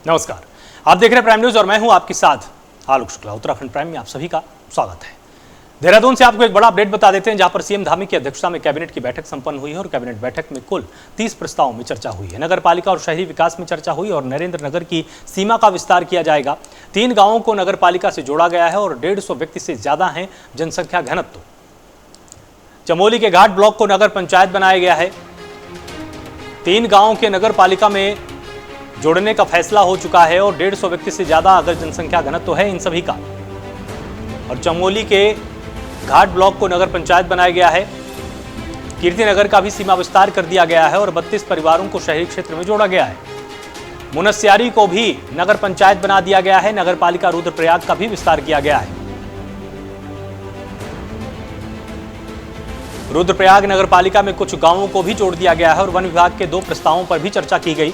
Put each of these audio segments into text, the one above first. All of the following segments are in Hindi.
नमस्कार, आप देख रहे हैं प्राइम न्यूज और मैं हूं आपके साथ आलोक शुक्ला। उत्तराखंड प्राइम में आप सभी का स्वागत है। देहरादून से आपको एक बड़ा अपडेट बता देते हैं, जहां पर सीएम धामी की अध्यक्षता में कैबिनेट की बैठक संपन्न हुई है और कैबिनेट बैठक में कुल 30 प्रस्तावों में चर्चा हुई है। नगर पालिका और शहरी विकास में चर्चा हुई और नरेंद्र नगर की सीमा का विस्तार किया जाएगा। 3 गांवों को नगर पालिका से जोड़ा गया है और 150 व्यक्ति से ज्यादा है जनसंख्या घनत्व। चमोली के घाट ब्लॉक को नगर पंचायत बनाया गया है। 3 गांवों के नगर पालिका में जोड़ने का फैसला हो चुका है और 150 व्यक्ति से ज्यादा अगर जनसंख्या घनत्व है इन सभी का। और चमोली के घाट ब्लॉक को नगर पंचायत बनाया गया है। कीर्तिनगर का भी सीमा विस्तार कर दिया गया है और 32 परिवारों को शहरी क्षेत्र में जोड़ा गया है। मुनस्यारी को भी नगर पंचायत बना दिया गया है। नगर पालिका रुद्रप्रयाग का भी विस्तार किया गया है। रुद्रप्रयाग नगर पालिका में कुछ गांवों को भी जोड़ दिया गया है और वन विभाग के 2 प्रस्तावों पर भी चर्चा की गई।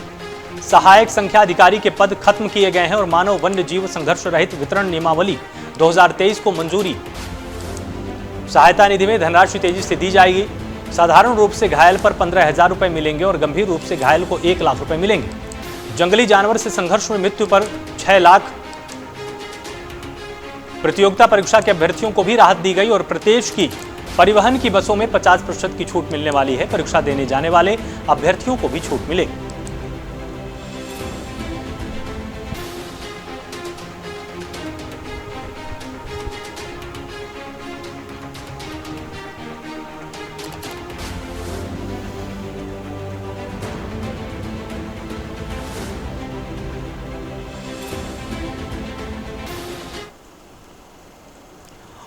सहायक संख्या अधिकारी के पद खत्म किए गए हैं और मानव वन्य जीव संघर्ष रहित वितरण नियमावली 2023 को मंजूरी। सहायता निधि में धनराशि तेजी से दी जाएगी। साधारण रूप से घायल पर 15,000 रुपए मिलेंगे और गंभीर रूप से घायल को 1 लाख रुपए मिलेंगे। जंगली जानवर से संघर्ष में मृत्यु पर 6 लाख। प्रतियोगिता परीक्षा के अभ्यर्थियों को भी राहत दी गई और प्रदेश की परिवहन की बसों में 50% की छूट मिलने वाली है। परीक्षा देने जाने वाले अभ्यर्थियों को भी छूट मिलेगी।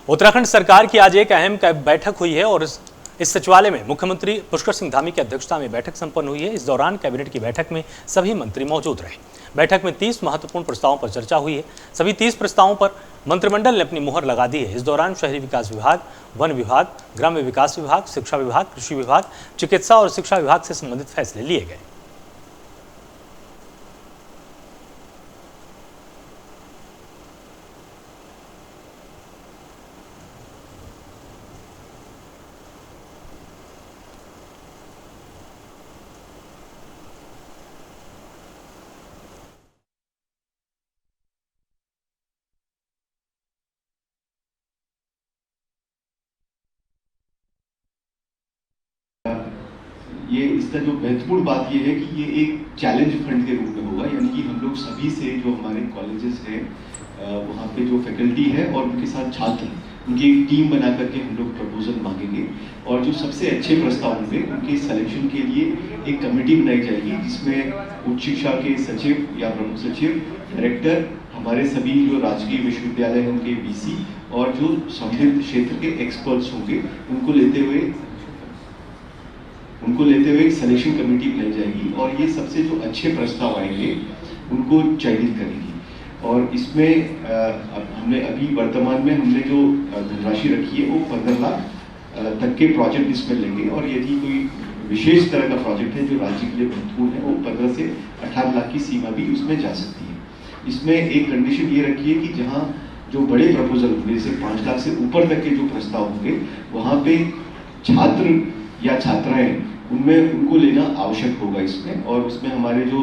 उत्तराखंड सरकार की आज एक अहम बैठक हुई है और इस सचिवालय में मुख्यमंत्री पुष्कर सिंह धामी की अध्यक्षता में बैठक संपन्न हुई है। इस दौरान कैबिनेट की बैठक में सभी मंत्री मौजूद रहे। बैठक में 30 महत्वपूर्ण प्रस्तावों पर चर्चा हुई है। सभी 30 प्रस्तावों पर मंत्रिमंडल ने अपनी मुहर लगा दी है। इस दौरान शहरी विकास विभाग, वन विभाग, ग्राम्य विकास विभाग, शिक्षा विभाग, कृषि विभाग, चिकित्सा और शिक्षा विभाग से संबंधित फैसले लिए गए। ये इसका जो महत्वपूर्ण बात ये है कि ये एक चैलेंज फंड के रूप में होगा, यानी कि हम लोग सभी से जो हमारे कॉलेजेस हैं वहाँ पे जो फैकल्टी है और उनके साथ छात्र, उनकी एक टीम बना करके हम लोग प्रपोजल मांगेंगे और जो सबसे अच्छे प्रस्ताव होंगे उनके सिलेक्शन के लिए एक कमेटी बनाई जाएगी, जिसमें उच्च शिक्षा के सचिव या प्रमुख सचिव, डायरेक्टर, हमारे सभी जो राजकीय विश्वविद्यालय हैं उनके वीसी और जो संबंधित क्षेत्र के एक्सपर्ट्स होंगे उनको लेते हुए एक सिलेक्शन कमेटी बनाई जाएगी और ये सबसे जो अच्छे प्रस्ताव आएंगे उनको चयनित करेगी। और इसमें हमने अभी वर्तमान में हमने जो धनराशि रखी है वो 15 लाख तक के प्रोजेक्ट इसमें लेंगे और यदि कोई विशेष तरह का प्रोजेक्ट है जो राज्य के लिए महत्वपूर्ण है वो 15 से 18 लाख की सीमा भी उसमें जा सकती है। इसमें एक कंडीशन ये रखी है कि जहाँ जो बड़े प्रपोजल होंगे, जैसे 5 लाख से ऊपर तक के जो प्रस्ताव होंगे, वहाँ पे छात्र या छात्राएं उनमें उनको लेना आवश्यक होगा इसमें, और उसमें हमारे जो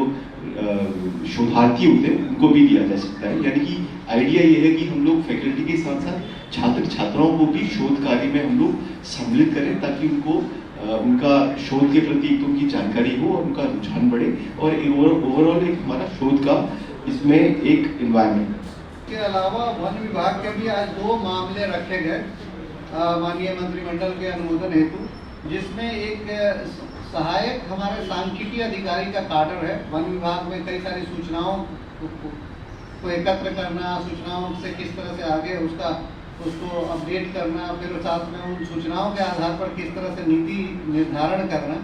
शोधार्थी होते हैं उनको भी दिया जा सकता है। यानी कि आइडिया ये है कि हम लोग फैकल्टी के साथ साथ छात्र छात्राओं को भी शोध कार्य में हम लोग सम्मिलित करें, ताकि उनको उनका शोध के प्रति एक तो उनकी जानकारी हो और उनका रुझान बढ़े और ओवरऑल एक हमारा शोध का इसमें एक एनवायरनमेंट। के अलावा वन विभाग के भी आज 2 मामले रखे गए माननीय मंत्रिमंडल के अनुमोदन हेतु, जिसमें एक सहायक हमारे सांख्यिकी अधिकारी का कार्डर है। वन विभाग में कई सारी सूचनाओं को एकत्र करना, सूचनाओं से किस तरह से आगे उसको अपडेट करना, फिर साथ में उन सूचनाओं के आधार पर किस तरह से नीति निर्धारण करना,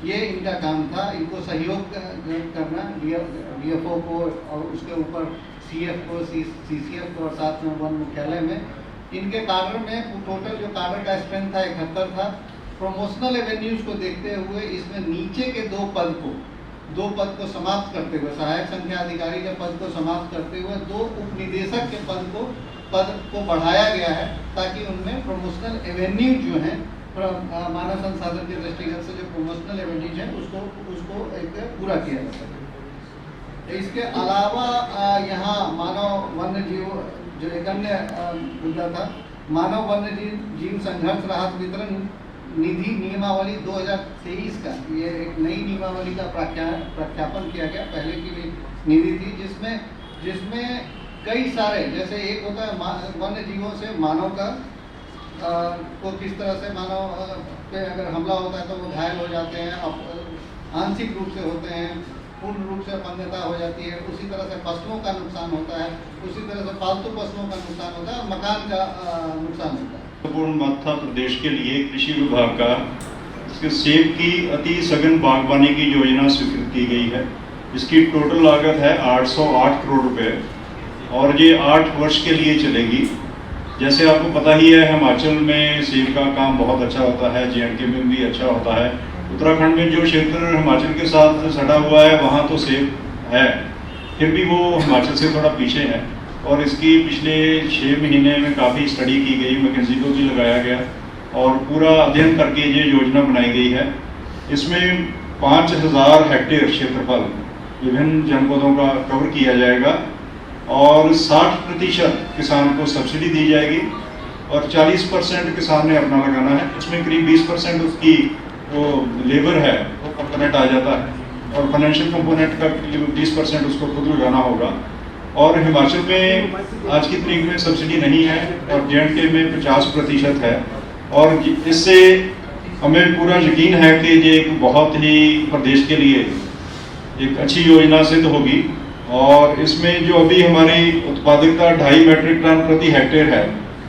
ये इनका काम था। इनको सहयोग करना डीएफओ को और उसके ऊपर सीएफ को, सीसीएफ को और साथ में वन मुख्यालय में। इनके कार्डर में टोटल जो कार्डर का स्ट्रेंथ था 71 था। प्रमोशनल एवेन्यूज को देखते हुए इसमें नीचे के 2 पद को समाप्त करते हुए, सहायक संख्या अधिकारी के पद को समाप्त करते हुए 2 उप निदेशक के पद को बढ़ाया गया है, ताकि उनमें प्रमोशनल एवेन्यू जो है मानव संसाधन के दृष्टिगत से जो प्रमोशनल एवेन्यूज है उसको एक पूरा किया जा सके। इसके अलावा यहाँ मानव वन्य जीव जो एक अन्य मुद्दा था, मानव वन्य जीव संघर्ष राहत वितरण निधि नियमावली 2023 का, ये एक नई नियमावली का प्रख्यापन किया गया। पहले की भी निधि थी जिसमें कई सारे, जैसे एक होता है वन्य जीवों से मानव का को किस तरह से मानव पे अगर हमला होता है तो वो घायल हो जाते हैं, आंशिक रूप से होते हैं, पूर्ण रूप से वन्यता हो जाती है। उसी तरह से फसलों का नुकसान होता है, उसी तरह से पालतू पशुओं का नुकसान होता है, मकान का नुकसान होता है। महत्वपूर्ण मध्य प्रदेश के लिए कृषि विभाग का इसके सेब की अति सघन बागवानी की योजना स्वीकृत की गई है। इसकी टोटल लागत है 808 करोड़ रुपए और ये 8 वर्ष के लिए चलेगी। जैसे आपको पता ही है, हिमाचल में सेब का काम बहुत अच्छा होता है, JNK में भी अच्छा होता है। उत्तराखंड में जो क्षेत्र हिमाचल के साथ सटा हुआ है वहाँ तो सेब है, फिर भी वो हिमाचल से थोड़ा पीछे है। और इसकी पिछले 6 महीने में काफ़ी स्टडी की गई, मैकेंजी को भी लगाया गया और पूरा अध्ययन करके ये योजना बनाई गई है। इसमें 5000 हेक्टेयर क्षेत्रफल विभिन्न जनपदों का कवर किया जाएगा और 60% किसान को सब्सिडी दी जाएगी और 40% किसान ने अपना लगाना है। इसमें करीब 20% उसकी वो लेबर है वो कंपोनेंट आ जाता है और फाइनेंशियल कंपोनेंट का 20% उसको खुद लगाना होगा। और हिमाचल में आज की तारीख में सब्सिडी नहीं है और JNK में 50% है और इससे हमें पूरा यकीन है कि ये एक बहुत ही प्रदेश के लिए एक अच्छी योजना सिद्ध होगी। और इसमें जो अभी हमारी उत्पादकता 2.5 मेट्रिक टन प्रति हेक्टेयर है,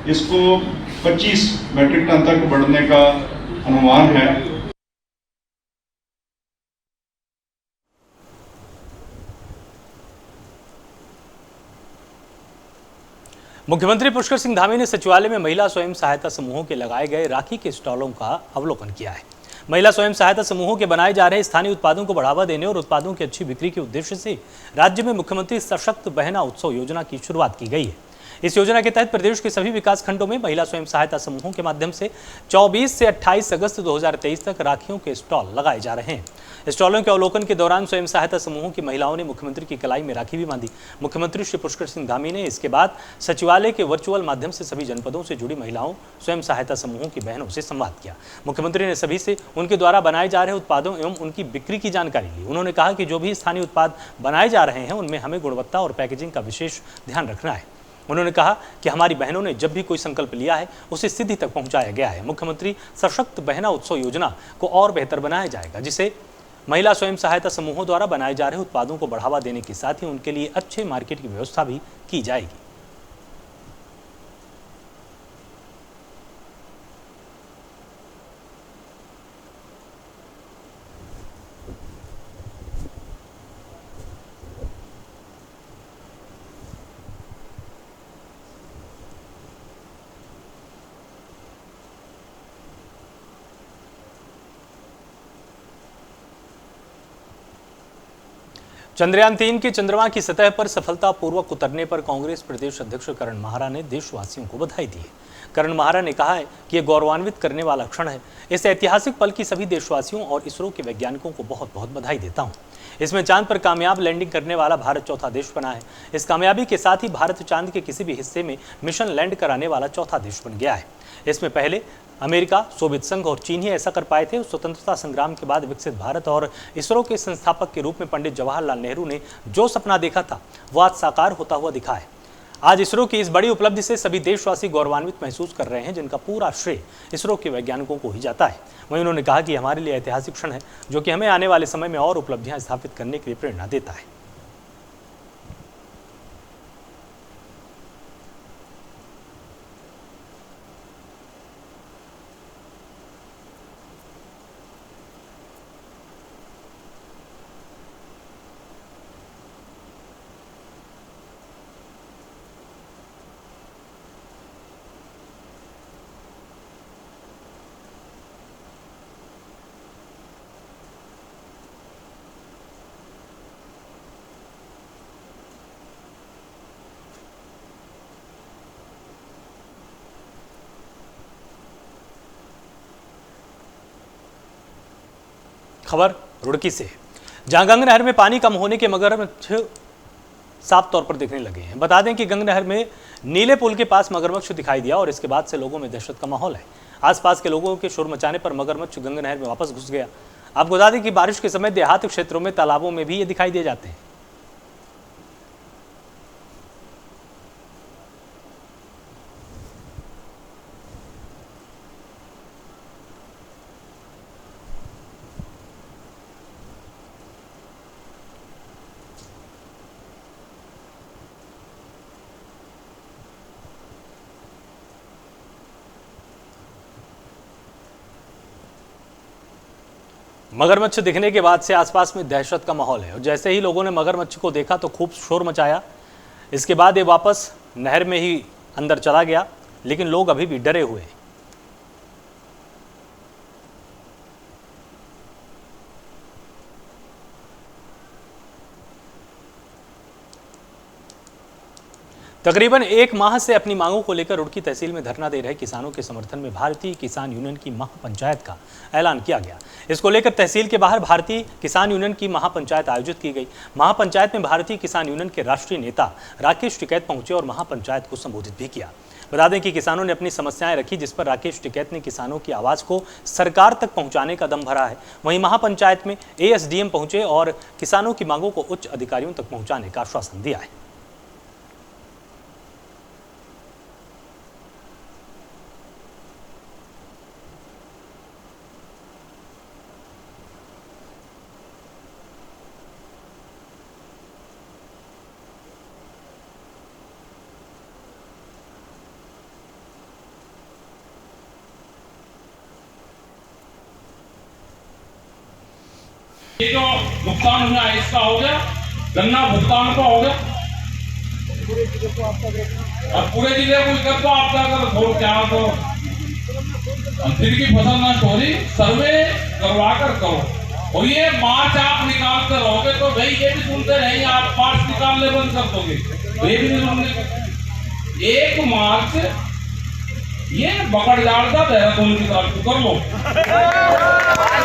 इसको 25 मेट्रिक टन तक बढ़ने का अनुमान है। मुख्यमंत्री पुष्कर सिंह धामी ने सचिवालय में महिला स्वयं सहायता समूहों के लगाए गए राखी के स्टॉलों का अवलोकन किया है। महिला स्वयं सहायता समूहों के बनाए जा रहे स्थानीय उत्पादों को बढ़ावा देने और उत्पादों की अच्छी बिक्री के उद्देश्य से राज्य में मुख्यमंत्री सशक्त बहना उत्सव योजना की शुरुआत की गई है। इस योजना के तहत प्रदेश के सभी विकास खंडों में महिला स्वयं सहायता समूहों के माध्यम से 24 से 28 अगस्त 2023 तक राखियों के स्टॉल लगाए जा रहे हैं। स्टॉलों के अवलोकन के दौरान स्वयं सहायता समूहों की महिलाओं ने मुख्यमंत्री की कलाई में राखी भी बांधी। मुख्यमंत्री श्री पुष्कर सिंह धामी ने इसके बाद सचिवालय के वर्चुअल माध्यम से सभी जनपदों से जुड़ी महिलाओं स्वयं सहायता समूहों की बहनों से संवाद किया। मुख्यमंत्री ने सभी से उनके द्वारा बनाए जा रहे उत्पादों एवं उनकी बिक्री की जानकारी ली। उन्होंने कहा कि जो भी स्थानीय उत्पाद बनाए जा रहे हैं उनमें हमें गुणवत्ता और पैकेजिंग का विशेष ध्यान रखना है। उन्होंने कहा कि हमारी बहनों ने जब भी कोई संकल्प लिया है उसे सिद्धि तक पहुंचाया गया है। मुख्यमंत्री सशक्त बहना उत्सव योजना को और बेहतर बनाया जाएगा, जिसे महिला स्वयं सहायता समूहों द्वारा बनाए जा रहे उत्पादों को बढ़ावा देने के साथ ही उनके लिए अच्छे मार्केट की व्यवस्था भी की जाएगी। चंद्रयान 3 के चंद्रमा की सतह पर सफलतापूर्वक उतरने पर कांग्रेस प्रदेश अध्यक्ष करण माहरा ने देशवासियों को बधाई दी है। करण माहरा ने कहा है कि यह गौरवान्वित करने वाला क्षण है। इस ऐतिहासिक पल की सभी देशवासियों और इसरो के वैज्ञानिकों को बहुत बहुत बधाई देता हूं। इसमें चांद पर कामयाब लैंडिंग करने वाला भारत चौथा देश बना है। इस कामयाबी के साथ ही भारत चांद के किसी भी हिस्से में मिशन लैंड कराने वाला चौथा देश बन गया है। इसमें पहले अमेरिका, सोवियत संघ और चीन ही ऐसा कर पाए थे। स्वतंत्रता संग्राम के बाद विकसित भारत और इसरो के संस्थापक के रूप में पंडित जवाहरलाल नेहरू ने जो सपना देखा था वह आज साकार होता हुआ दिखा है। आज इसरो की इस बड़ी उपलब्धि से सभी देशवासी गौरवान्वित महसूस कर रहे हैं, जिनका पूरा श्रेय इसरो के वैज्ञानिकों को ही जाता है। वहीं उन्होंने कहा कि हमारे लिए ऐतिहासिक क्षण है, जो कि हमें आने वाले समय में और उपलब्धियां स्थापित करने के लिए प्रेरणा देता है। खबर रुड़की से। जहां गंगा नहर में पानी कम होने के मगरमच्छ साफ तौर पर दिखने लगे हैं। बता दें कि गंगा नहर में नीले पुल के पास मगरमच्छ दिखाई दिया और इसके बाद से लोगों में दहशत का माहौल है। आसपास के लोगों के शोर मचाने पर मगरमच्छ गंगा नहर में वापस घुस गया। आपको बता दें कि बारिश के समय देहात क्षेत्रों में तालाबों में भी ये दिखाई दे जाते हैं। मगरमच्छ दिखने के बाद से आसपास में दहशत का माहौल है और जैसे ही लोगों ने मगरमच्छ को देखा तो खूब शोर मचाया। इसके बाद ये वापस नहर में ही अंदर चला गया, लेकिन लोग अभी भी डरे हुए हैं। तकरीबन एक माह से अपनी मांगों को लेकर रुड़की तहसील में धरना दे रहे किसानों के समर्थन में भारतीय किसान यूनियन की महापंचायत का ऐलान किया गया। इसको लेकर तहसील के बाहर भारतीय किसान यूनियन की महापंचायत आयोजित की गई। महापंचायत में भारतीय किसान यूनियन के राष्ट्रीय नेता राकेश टिकैत पहुंचे और महापंचायत को संबोधित भी किया। बता दें कि किसानों ने अपनी समस्याएं रखी, जिस पर राकेश टिकैत ने किसानों की आवाज को सरकार तक पहुंचाने का दम भरा है। वहीं महापंचायत में एएसडीएम पहुंचे और किसानों की मांगों को उच्च अधिकारियों तक पहुंचाने का आश्वासन दिया है। ये जो भुगतान हुआ है इसका हो गया, गन्ना भुगतान का हो गया और पूरे जिले को इकट्ठा आपका अगर वोट क्या तो फिर की फसल नष्ट हो रही, सर्वे करवा कर करो। और ये मार्च आप निकाल कर रहोगे तो भाई ये भी सुनते रहेंगे, आप मार्च निकालने बंद कर दोगे, ये भी नहीं सुनने। 1 मार्च ये पकड़ जाड़ता देहरादून की तरफ कर लो,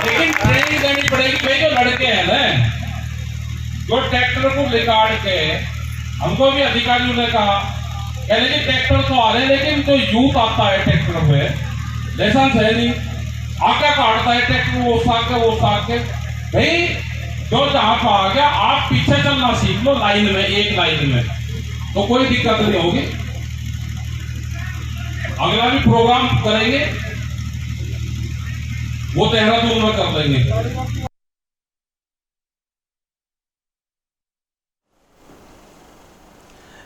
लेकिन ट्रेनिंग देनी पड़ेगी। भाई जो लड़के हैं ना जो ट्रैक्टर को लेकर के, हमको भी अधिकारियों ने कहा कहने की ट्रैक्टर तो आ रहे हैं लेकिन जो यूथ आता है ट्रैक्टर पे लाइसेंस है नहीं, आगे काटता है ट्रैक्टर वो साथ के। भाई जो जहां पर आ गया आप पीछे चलना सीख लो लाइन में, एक लाइन में, तो कोई दिक्कत नहीं होगी। अगला भी प्रोग्राम करेंगे वो देहरादून में कर देंगे।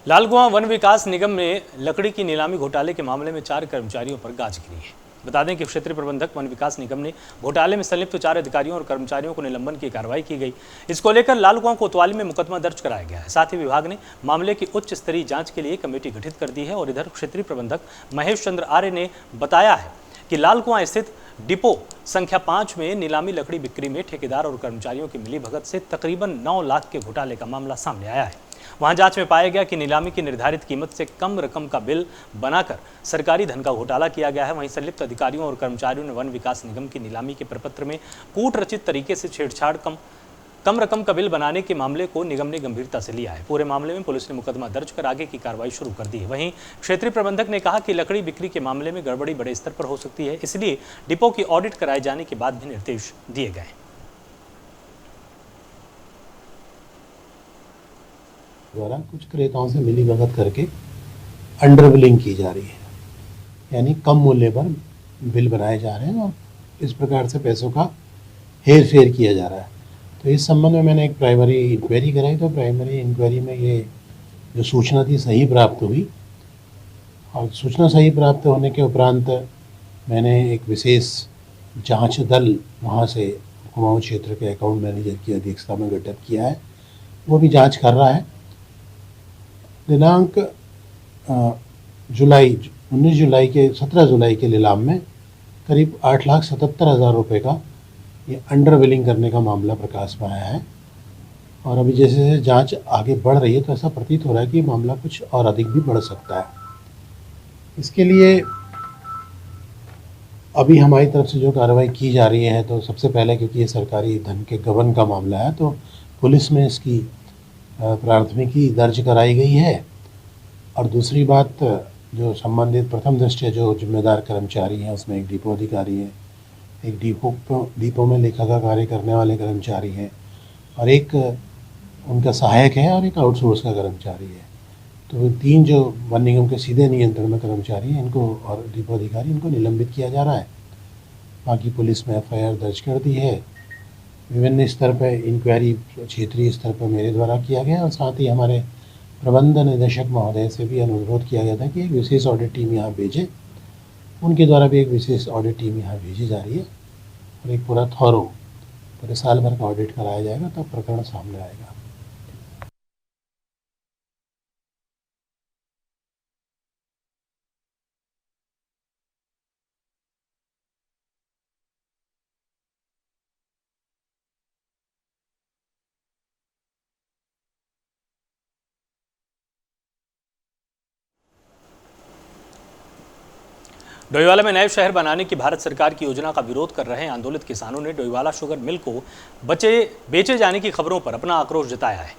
लालकुआं वन विकास निगम में लकड़ी की नीलामी घोटाले के मामले में 4 कर्मचारियों पर गाज गिरी है। बता दें कि क्षेत्रीय प्रबंधक वन विकास निगम ने घोटाले में संलिप्त 4 अधिकारियों और कर्मचारियों को निलंबन की कार्रवाई की गई। इसको लेकर लालकुआं कोतवाली में मुकदमा दर्ज कराया गया है। साथ ही विभाग ने मामले की उच्च स्तरीय जांच के लिए कमेटी गठित कर दी है। और इधर क्षेत्रीय प्रबंधक महेश चंद्र आर्य ने बताया है कि लालकुआं स्थित डिपो संख्या 5 में नीलामी लकड़ी बिक्री में ठेकेदार और कर्मचारियों की मिलीभगत से तकरीबन 9 लाख के घोटाले का मामला सामने आया है। वहां जांच में पाया गया कि नीलामी की निर्धारित कीमत से कम रकम का बिल बनाकर सरकारी धन का घोटाला किया गया है। वहीं संलिप्त अधिकारियों और कर्मचारियों ने वन विकास निगम की नीलामी के प्रपत्र में कूट रचित तरीके से छेड़छाड़ कम रकम का बिल बनाने के मामले को निगम ने गंभीरता से लिया है। पूरे मामले में पुलिस ने मुकदमा दर्ज कर आगे की कार्रवाई शुरू कर दी है। वहीं क्षेत्रीय प्रबंधक ने कहा कि लकड़ी बिक्री के मामले में गड़बड़ी बड़े स्तर पर हो सकती है, इसलिए डिपो की ऑडिट कराए जाने के बाद भी निर्देश दिए गए। द्वारा कुछ क्रेताओं से मिलीभगत करके अंडर बिलिंग की जा रही है, यानी कम मूल्य पर बिल बनाए जा रहे हैं और इस प्रकार से पैसों का हेर फेर किया जा रहा है। तो इस संबंध में मैंने एक प्राइमरी इंक्वायरी कराई। तो प्राइमरी इंक्वायरी में ये जो सूचना थी सही प्राप्त हुई और सूचना सही प्राप्त होने के उपरांत मैंने एक विशेष जांच दल वहाँ से कुमाऊं क्षेत्र के अकाउंट मैनेजर की अध्यक्षता में गठित किया है। वो भी जांच कर रहा है। दिनांक 19 जुलाई के नीलाम में करीब 8,77,000 रुपये का ये अंडर बिलिंग करने का मामला प्रकाश में आया है। और अभी जैसे जैसे जांच आगे बढ़ रही है तो ऐसा प्रतीत हो रहा है कि मामला कुछ और अधिक भी बढ़ सकता है। इसके लिए अभी हमारी तरफ से जो कार्रवाई की जा रही है, तो सबसे पहले क्योंकि ये सरकारी धन के गबन का मामला है, तो पुलिस में इसकी प्राथमिकी दर्ज कराई गई है। और दूसरी बात, जो संबंधित प्रथम दृष्टया जो जिम्मेदार कर्मचारी हैं, उसमें एक डिपो अधिकारी है, एक डिपो में लेखा का कार्य करने वाले कर्मचारी हैं, और एक उनका सहायक है, और एक आउटसोर्स का कर्मचारी है। तो 3 जो वन निगम के सीधे नियंत्रण में कर्मचारी हैं, इनको और डिपो अधिकारी, इनको निलंबित किया जा रहा है। बाकी पुलिस में FIR दर्ज कर दी है। विभिन्न स्तर पर इंक्वायरी क्षेत्रीय स्तर पर मेरे द्वारा किया गया, और साथ ही हमारे प्रबंध निदेशक महोदय से भी अनुरोध किया गया था कि एक विशेष ऑडिट टीम यहाँ भेजें। उनके द्वारा भी एक विशेष ऑडिट टीम यहाँ भेजी जा रही है, और एक पूरा पूरे साल भर का ऑडिट कराया जाएगा, तब प्रकरण सामने आएगा। डोईवाला में नए शहर बनाने की भारत सरकार की योजना का विरोध कर रहे आंदोलित किसानों ने डोईवाला शुगर मिल को बेचे जाने की खबरों पर अपना आक्रोश जताया है।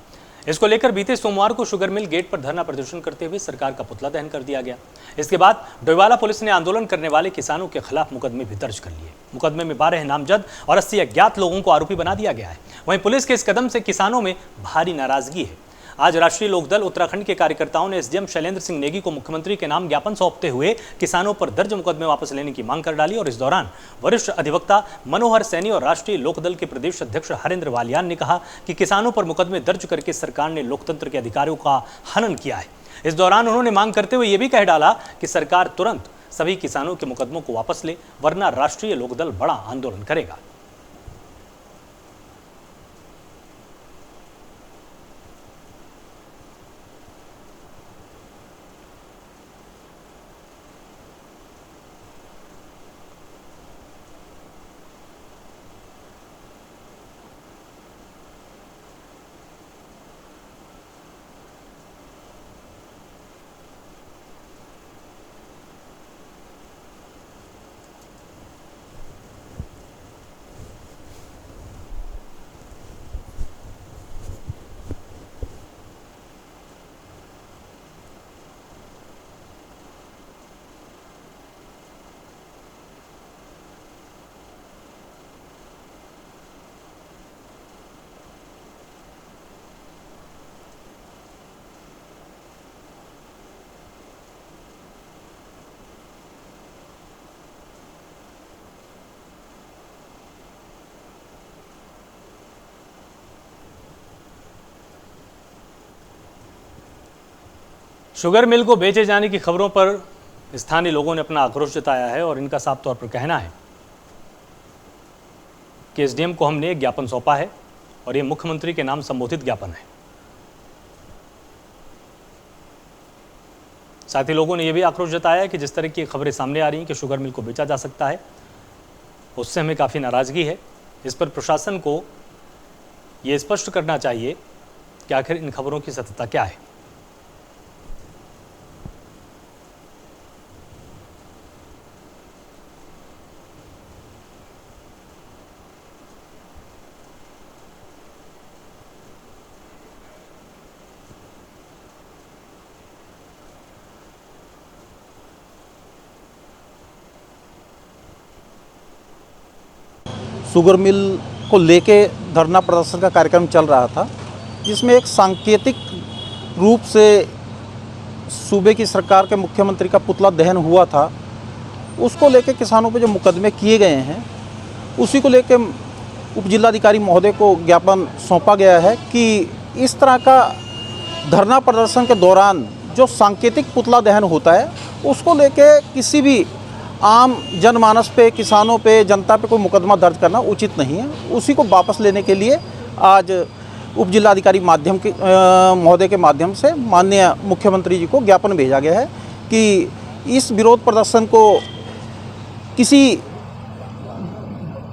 इसको लेकर बीते सोमवार को शुगर मिल गेट पर धरना प्रदर्शन करते हुए सरकार का पुतला दहन कर दिया गया। इसके बाद डोईवाला पुलिस ने आंदोलन करने वाले किसानों के खिलाफ मुकदमे भी दर्ज कर लिए। मुकदमे में 12 नामजद और 80 अज्ञात लोगों को आरोपी बना दिया गया है। वहीं पुलिस के इस कदम से किसानों में भारी नाराजगी है। आज राष्ट्रीय लोकदल उत्तराखंड के कार्यकर्ताओं ने SDM शैलेंद्र सिंह नेगी को मुख्यमंत्री के नाम ज्ञापन सौंपते हुए किसानों पर दर्ज मुकदमे वापस लेने की मांग कर डाली। और इस दौरान वरिष्ठ अधिवक्ता मनोहर सैनी और राष्ट्रीय लोकदल के प्रदेश अध्यक्ष हरेंद्र वालियान ने कहा कि किसानों पर मुकदमे दर्ज करके सरकार ने लोकतंत्र के अधिकारों का हनन किया है। इस दौरान उन्होंने मांग करते हुए यह भी कह डाला कि सरकार तुरंत सभी किसानों के मुकदमों को वापस ले, वरना राष्ट्रीय लोकदल बड़ा आंदोलन करेगा। शुगर मिल को बेचे जाने की खबरों पर स्थानीय लोगों ने अपना आक्रोश जताया है और इनका साफ तौर पर कहना है कि SDM को हमने एक ज्ञापन सौंपा है और ये मुख्यमंत्री के नाम संबोधित ज्ञापन है। साथ ही लोगों ने यह भी आक्रोश जताया है कि जिस तरह की खबरें सामने आ रही हैं कि शुगर मिल को बेचा जा सकता है, उससे हमें काफ़ी नाराज़गी है। इस पर प्रशासन को ये स्पष्ट करना चाहिए कि आखिर इन खबरों की सत्यता क्या है। शुगर मिल को लेके धरना प्रदर्शन का कार्यक्रम चल रहा था, जिसमें एक सांकेतिक रूप से सूबे की सरकार के मुख्यमंत्री का पुतला दहन हुआ था। उसको लेके किसानों पे जो मुकदमे किए गए हैं, उसी को लेके उप जिलाधिकारी महोदय को ज्ञापन सौंपा गया है कि इस तरह का धरना प्रदर्शन के दौरान जो सांकेतिक पुतला दहन होता है, उसको लेके किसी भी आम जनमानस पे, किसानों पे, जनता पे कोई मुकदमा दर्ज करना उचित नहीं है। उसी को वापस लेने के लिए आज उप जिलाधिकारी महोदय के माध्यम से माननीय मुख्यमंत्री जी को ज्ञापन भेजा गया है कि इस विरोध प्रदर्शन को किसी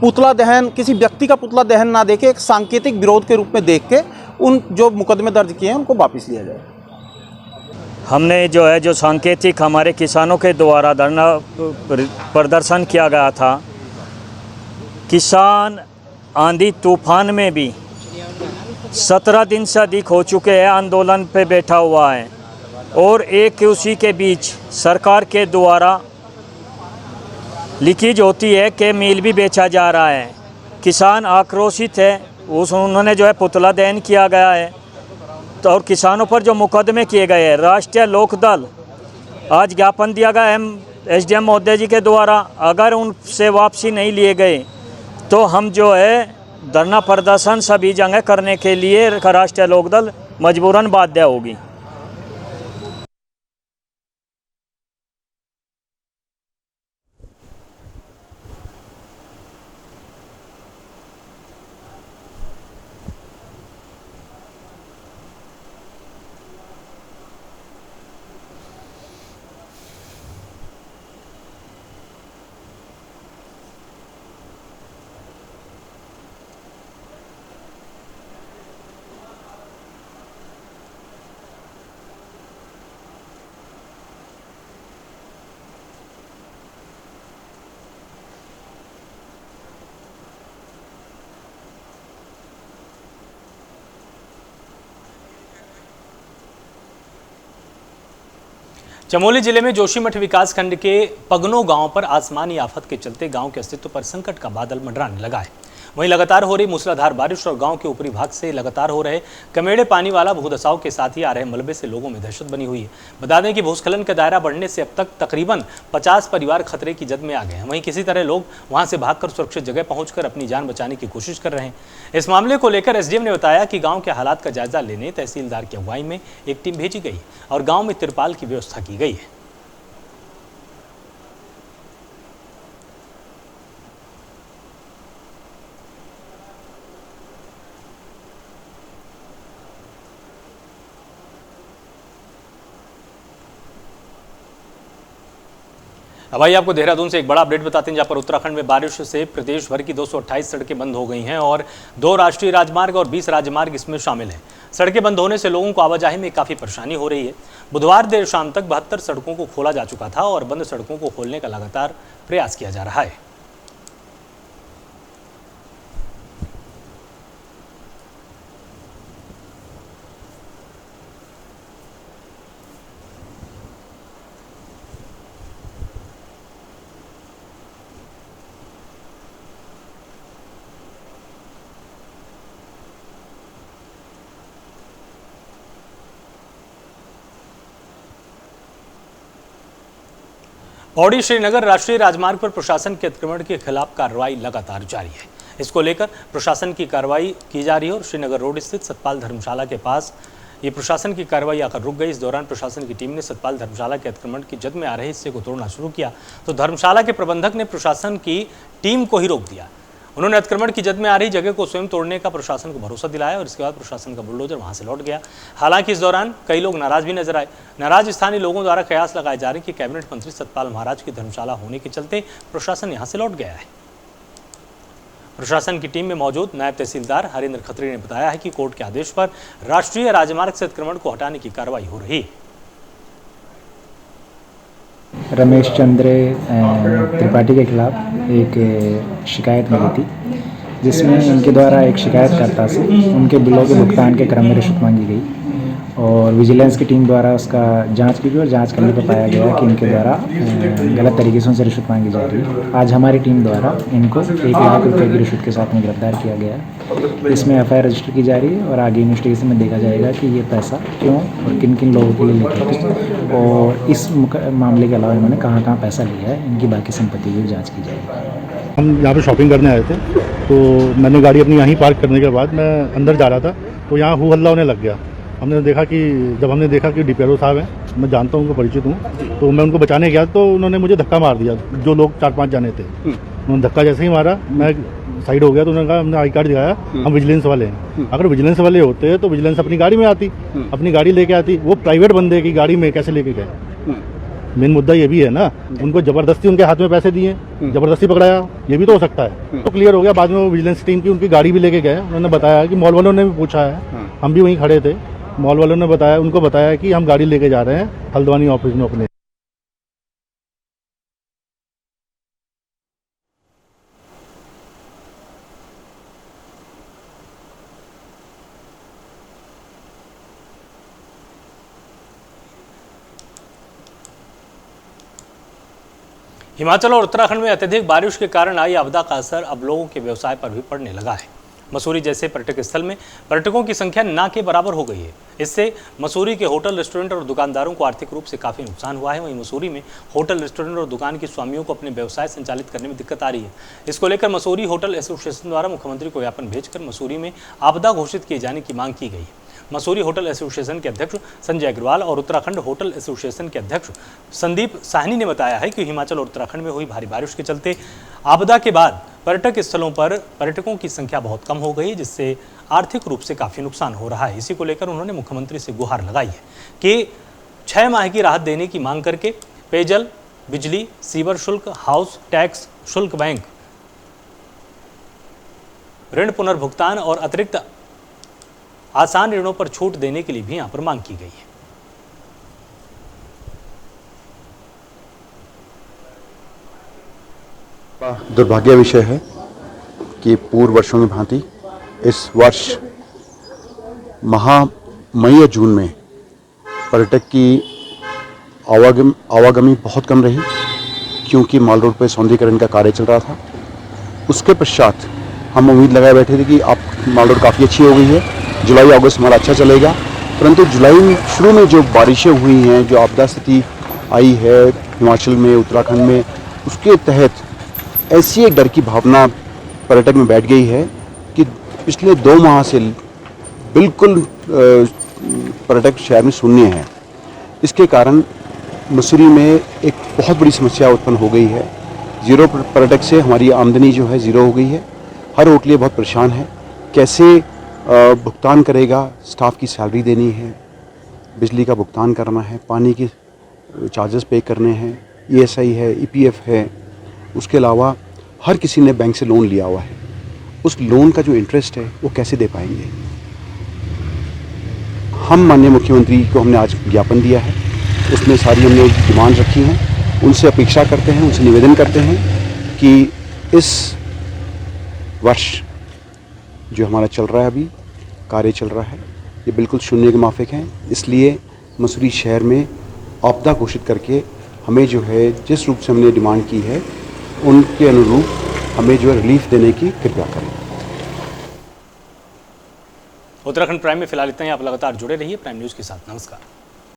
पुतला दहन, किसी व्यक्ति का पुतला दहन ना देके एक सांकेतिक विरोध के रूप में देख के उन जो मुकदमे दर्ज किए हैं उनको वापस लिया जाए। हमने जो सांकेतिक हमारे किसानों के द्वारा धरना प्रदर्शन किया गया था, किसान आंधी तूफान में भी 17 दिन से अधिक हो चुके हैं आंदोलन पे बैठा हुआ है और एक उसी के बीच सरकार के द्वारा लीकेज होती है कि मील भी बेचा जा रहा है। किसान आक्रोशित है, उन्होंने पुतला दहन किया गया है तो और किसानों पर जो मुकदमे किए गए हैं, राष्ट्रीय लोकदल आज ज्ञापन दिया गया है SDM महोदय जी के द्वारा, अगर उनसे वापसी नहीं लिए गए तो हम धरना प्रदर्शन सभी जगह करने के लिए राष्ट्रीय लोकदल मजबूरन बाध्य होगी। चमोली जिले में जोशीमठ विकासखंड के पगनो गांव पर आसमानी आफत के चलते गांव के अस्तित्व पर संकट का बादल मंडराने लगा है। वहीं लगातार हो रही मूसलाधार बारिश और गांव के ऊपरी भाग से लगातार हो रहे कमेड़े पानी वाला भूदसाव के साथ ही आ रहे मलबे से लोगों में दहशत बनी हुई है। बता दें कि भूस्खलन का दायरा बढ़ने से अब तक तकरीबन 50 परिवार खतरे की जद में आ गए हैं। वहीं किसी तरह लोग वहां से भागकर सुरक्षित जगह पहुंचकर अपनी जान बचाने की कोशिश कर रहे हैं। इस मामले को लेकर SDM ने बताया कि गाँव के हालात का जायजा लेने तहसीलदार की अगुवाई में एक टीम भेजी गई और गाँव में तिरपाल की व्यवस्था की गई है। अब आइए आपको देहरादून से एक बड़ा अपडेट बताते हैं, जहां पर उत्तराखंड में बारिश से प्रदेश भर की 228 सड़कें बंद हो गई हैं और 2 राष्ट्रीय राजमार्ग और 20 राजमार्ग इसमें शामिल हैं। सड़कें बंद होने से लोगों को आवाजाही में काफ़ी परेशानी हो रही है। बुधवार देर शाम तक 72 सड़कों को खोला जा चुका था और बंद सड़कों को खोलने का लगातार प्रयास किया जा रहा है। पौड़ी श्रीनगर राष्ट्रीय राजमार्ग पर प्रशासन के अतिक्रमण के खिलाफ कार्रवाई लगातार जारी है। इसको लेकर प्रशासन की कार्रवाई की जा रही है और श्रीनगर रोड स्थित सतपाल धर्मशाला के पास ये प्रशासन की कार्रवाई आकर रुक गई। इस दौरान प्रशासन की टीम ने सतपाल धर्मशाला के अतिक्रमण की जद में आ रहे हिस्से को तोड़ना शुरू किया तो धर्मशाला के प्रबंधक ने प्रशासन की टीम को ही रोक दिया। उन्होंने अतिक्रमण की जद में आ रही जगह को स्वयं तोड़ने का प्रशासन को भरोसा दिलाया और इसके बाद प्रशासन का बुलडोजर वहां से लौट गया। हालांकि इस दौरान कई लोग नाराज भी नजर आए। नाराज स्थानीय लोगों द्वारा कयास लगाए जा रहे हैं कि कैबिनेट मंत्री सतपाल महाराज की धर्मशाला होने के चलते प्रशासन यहां से लौट गया है। प्रशासन की टीम में मौजूद नायब तहसीलदार हरेंद्र खत्री ने बताया है कि कोर्ट के आदेश पर राष्ट्रीय राजमार्ग से अतिक्रमण को हटाने की कार्रवाई हो रही है। रमेश चंद्र त्रिपाठी के खिलाफ एक शिकायत मिली थी, जिसमें इनके द्वारा एक शिकायतकर्ता से उनके बिलों के भुगतान के क्रम में रिश्वत मांगी गई और विजिलेंस की टीम द्वारा उसका जांच की गई और जांच करने पर पाया गया कि इनके द्वारा गलत तरीके से उनसे रिश्वत मांगी जा रही है। आज हमारी टीम द्वारा इनको 1 लाख रुपए की रिश्वत के साथ में गिरफ्तार किया गया है। इसमें FIR रजिस्टर की जा रही है और आगे इन्वेस्टिगेशन में देखा जाएगा कि ये पैसा क्यों और किन किन लोगों के लिए लेते थे और इस मामले के अलावा इन्होंने कहाँ कहाँ पैसा लिया है, इनकी बाकी संपत्ति की जाँच की जाएगी। हम यहाँ पे शॉपिंग करने आए थे तो मैंने गाड़ी अपनी यहीं पार्क करने के बाद मैं अंदर जा रहा था तो यहाँ हू हल्ला होने लग गया। हमने देखा कि DPRO साहब हैं, मैं जानता हूँ, उनको परिचित हूँ, तो मैं उनको बचाने गया तो उन्होंने मुझे धक्का मार दिया। जो लोग 4-5 जाने थे उन्होंने धक्का जैसे ही मारा मैं साइड हो गया तो उन्होंने कहा हमने आई कार्ड दिखाया, हम विजिलेंस वाले हैं। अगर विजिलेंस वाले होते तो विजिलेंस अपनी गाड़ी में आती, अपनी गाड़ी लेके आती। वो प्राइवेट बंदे की गाड़ी में कैसे लेके गए? मेन मुद्दा ये भी है ना, उनको जबरदस्ती उनके हाथ में पैसे दिए, जबरदस्ती पकड़ाया, ये भी तो हो सकता है। तो क्लियर हो गया। बाद में वो विजिलेंस टीम की उनकी गाड़ी भी लेके गए। उन्होंने बताया कि मॉल वालों ने भी पूछा है, हम भी वहीं खड़े थे, मॉल वालों ने बताया, उनको बताया कि हम गाड़ी लेके जा रहे हैं हल्द्वानी ऑफिस में अपने। हिमाचल और उत्तराखंड में अत्यधिक बारिश के कारण आई आपदा का असर अब लोगों के व्यवसाय पर भी पड़ने लगा है। मसूरी जैसे पर्यटक स्थल में पर्यटकों की संख्या ना के बराबर हो गई है। इससे मसूरी के होटल, रेस्टोरेंट और दुकानदारों को आर्थिक रूप से काफ़ी नुकसान हुआ है। वहीं मसूरी में होटल, रेस्टोरेंट और दुकान के स्वामियों को अपने व्यवसाय संचालित करने में दिक्कत आ रही है। इसको लेकर मसूरी होटल एसोसिएशन द्वारा मुख्यमंत्री को ज्ञापन भेजकर मसूरी में आपदा घोषित किए जाने की मांग की गई है। मसूरी होटल एसोसिएशन के अध्यक्ष संजय अग्रवाल और उत्तराखंड होटल एसोसिएशन के अध्यक्ष संदीप साहनी ने बताया है कि हिमाचल और उत्तराखंड में हुई भारी बारिश के चलते आपदा के बाद पर्यटक स्थलों पर पर्यटकों की संख्या बहुत कम हो गई, जिससे आर्थिक रूप से काफ़ी नुकसान हो रहा है। इसी को लेकर उन्होंने मुख्यमंत्री से गुहार लगाई है कि 6 माह की राहत देने की मांग करके पेयजल, बिजली, सीवर शुल्क, हाउस टैक्स शुल्क, बैंक ऋण पुनर्भुगतान और अतिरिक्त आसान ऋणों पर छूट देने के लिए भी यहां पर मांग की गई है। दुर्भाग्य विषय है कि पूर्व वर्षों की भांति इस वर्ष मई या जून में पर्यटक की आवागमनी बहुत कम रही, क्योंकि माल रोड पर सौंदर्यीकरण का कार्य चल रहा था। उसके पश्चात हम उम्मीद लगाए बैठे थे कि अब माल रोड काफ़ी अच्छी हो गई है, जुलाई अगस्त हमारा अच्छा चलेगा। परंतु जुलाई में शुरू में जो बारिशें हुई हैं, जो आपदा स्थिति आई है हिमाचल में, उत्तराखंड में, उसके तहत ऐसी एक डर की भावना पर्यटक में बैठ गई है कि पिछले 2 माह से बिल्कुल पर्यटक शहर में शून्य है। इसके कारण मसूरी में एक बहुत बड़ी समस्या उत्पन्न हो गई है। ज़ीरो पर्यटक से हमारी आमदनी जो है ज़ीरो हो गई है। हर होटलिया बहुत परेशान है, कैसे भुगतान करेगा, स्टाफ की सैलरी देनी है, बिजली का भुगतान करना है, पानी के चार्जेस पे करने हैं, ESI है, EPF है। उसके अलावा हर किसी ने बैंक से लोन लिया हुआ है, उस लोन का जो इंटरेस्ट है वो कैसे दे पाएंगे। हम माननीय मुख्यमंत्री को हमने आज ज्ञापन दिया है, उसमें सारी हमने डिमांड रखी हैं। उनसे अपेक्षा करते हैं, उनसे निवेदन करते हैं कि इस वर्ष जो हमारा चल रहा है, अभी कार्य चल रहा है, ये बिल्कुल शून्य के माफिक हैं। इसलिए मसूरी शहर में आपदा घोषित करके हमें जो है जिस रूप से हमने डिमांड की है उनके अनुरूप हमें जो है रिलीफ देने की कृपया करें। उत्तराखंड प्राइम में फिलहाल इतना ही। आप लगातार जुड़े रहिए प्राइम न्यूज़ के साथ। नमस्कार।